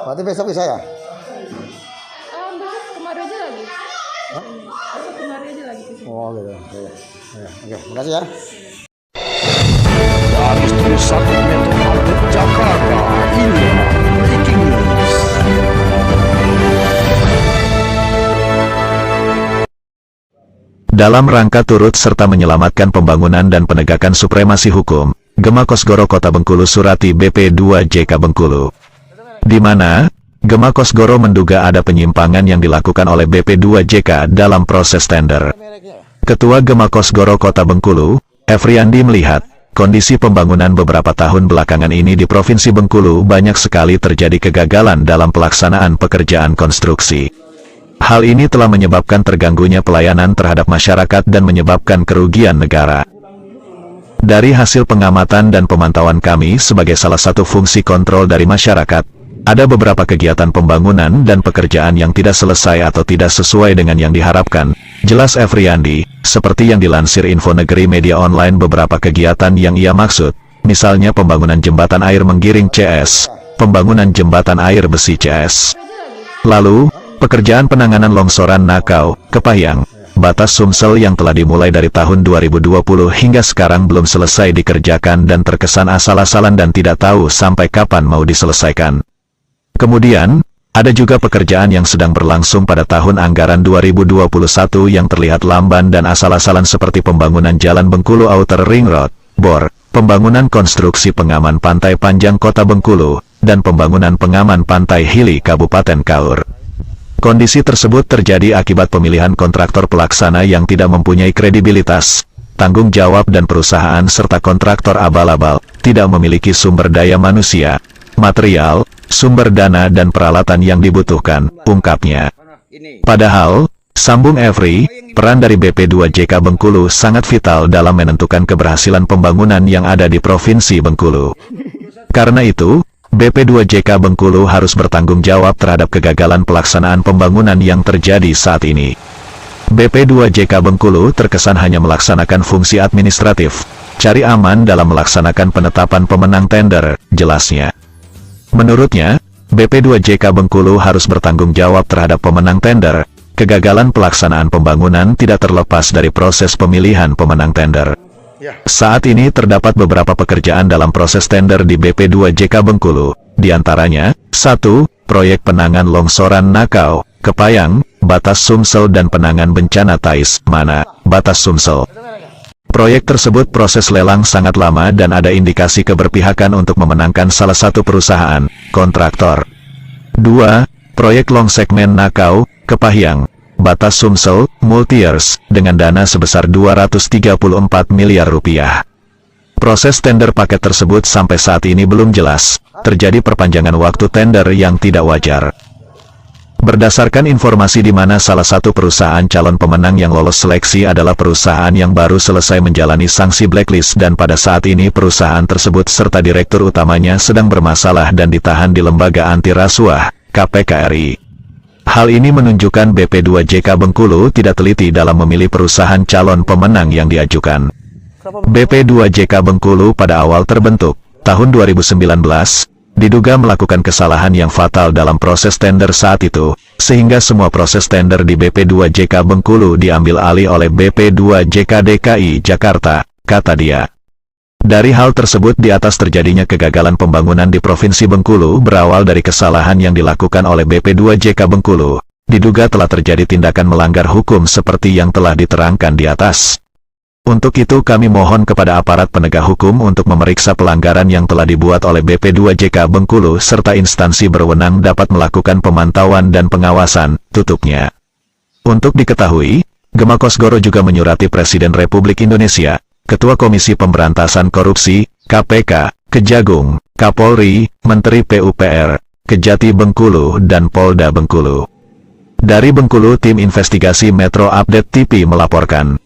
Berarti besok bisa ya? Besok kemari aja lagi. Hah? Besok kemari aja lagi. Oh gitu. Oke, makasih ya. Dari pusat Metro Update Jakarta, inilah breaking news. Dalam rangka turut serta menyelamatkan pembangunan dan penegakan supremasi hukum, Gema Kosgoro Kota Bengkulu surati BP2JK Bengkulu. Di mana, Gema Kosgoro menduga ada penyimpangan yang dilakukan oleh BP2JK dalam proses tender. Ketua Gema Kosgoro Kota Bengkulu, Efriandi melihat, kondisi pembangunan beberapa tahun belakangan ini di Provinsi Bengkulu banyak sekali terjadi kegagalan dalam pelaksanaan pekerjaan konstruksi. Hal ini telah menyebabkan terganggunya pelayanan terhadap masyarakat dan menyebabkan kerugian negara. Dari hasil pengamatan dan pemantauan kami sebagai salah satu fungsi kontrol dari masyarakat, ada beberapa kegiatan pembangunan dan pekerjaan yang tidak selesai atau tidak sesuai dengan yang diharapkan. Jelas Efriandi, seperti yang dilansir Info Negeri Media Online beberapa kegiatan yang ia maksud, misalnya pembangunan jembatan air Menggiring CS, pembangunan jembatan air besi CS. Lalu, pekerjaan penanganan longsoran Nakau, Kepahyang, Batas Sumsel yang telah dimulai dari tahun 2020 hingga sekarang belum selesai dikerjakan dan terkesan asal-asalan dan tidak tahu sampai kapan mau diselesaikan. Kemudian, ada juga pekerjaan yang sedang berlangsung pada tahun anggaran 2021 yang terlihat lamban dan asal-asalan seperti pembangunan Jalan Bengkulu Outer Ring Road, BOR, pembangunan konstruksi pengaman pantai panjang Kota Bengkulu, dan pembangunan pengaman pantai Hili Kabupaten Kaur. Kondisi tersebut terjadi akibat pemilihan kontraktor pelaksana yang tidak mempunyai kredibilitas, tanggung jawab dan perusahaan serta kontraktor abal-abal, tidak memiliki sumber daya manusia, material, sumber dana dan peralatan yang dibutuhkan, ungkapnya. Padahal, sambung Efri, peran dari BP2JK Bengkulu sangat vital dalam menentukan keberhasilan pembangunan yang ada di Provinsi Bengkulu. Karena itu, BP2JK Bengkulu harus bertanggung jawab terhadap kegagalan pelaksanaan pembangunan yang terjadi saat ini. BP2JK Bengkulu terkesan hanya melaksanakan fungsi administratif, cari aman dalam melaksanakan penetapan pemenang tender, jelasnya. Menurutnya, BP2JK Bengkulu harus bertanggung jawab terhadap pemenang tender. Kegagalan pelaksanaan pembangunan tidak terlepas dari proses pemilihan pemenang tender. Saat ini terdapat beberapa pekerjaan dalam proses tender di BP2JK Bengkulu, di antaranya, 1. Proyek penangan longsoran Nakau, Kepahyang, Batas Sumsel dan penangan bencana Tais, Mana, Batas Sumsel. Proyek tersebut proses lelang sangat lama dan ada indikasi keberpihakan untuk memenangkan salah satu perusahaan, kontraktor. 2. Proyek long segmen Nakau, Kepahyang, Batas Sumsel, multi-years, dengan dana sebesar 234 miliar rupiah. Proses tender paket tersebut sampai saat ini belum jelas, terjadi perpanjangan waktu tender yang tidak wajar. Berdasarkan informasi di mana salah satu perusahaan calon pemenang yang lolos seleksi adalah perusahaan yang baru selesai menjalani sanksi blacklist dan pada saat ini perusahaan tersebut serta direktur utamanya sedang bermasalah dan ditahan di Lembaga Anti Rasuah, KPK RI. Hal ini menunjukkan BP2JK Bengkulu tidak teliti dalam memilih perusahaan calon pemenang yang diajukan. BP2JK Bengkulu pada awal terbentuk, tahun 2019, diduga melakukan kesalahan yang fatal dalam proses tender saat itu, sehingga semua proses tender di BP2JK Bengkulu diambil alih oleh BP2JK DKI Jakarta, kata dia. Dari hal tersebut di atas terjadinya kegagalan pembangunan di Provinsi Bengkulu berawal dari kesalahan yang dilakukan oleh BP2JK Bengkulu, diduga telah terjadi tindakan melanggar hukum seperti yang telah diterangkan di atas. Untuk itu kami mohon kepada aparat penegak hukum untuk memeriksa pelanggaran yang telah dibuat oleh BP2JK Bengkulu serta instansi berwenang dapat melakukan pemantauan dan pengawasan, tutupnya. Untuk diketahui, Gema Kosgoro juga menyurati Presiden Republik Indonesia, Ketua Komisi Pemberantasan Korupsi, KPK, Kejagung, Kapolri, Menteri PUPR, Kejati Bengkulu dan Polda Bengkulu. Dari Bengkulu tim investigasi Metro Update TV melaporkan.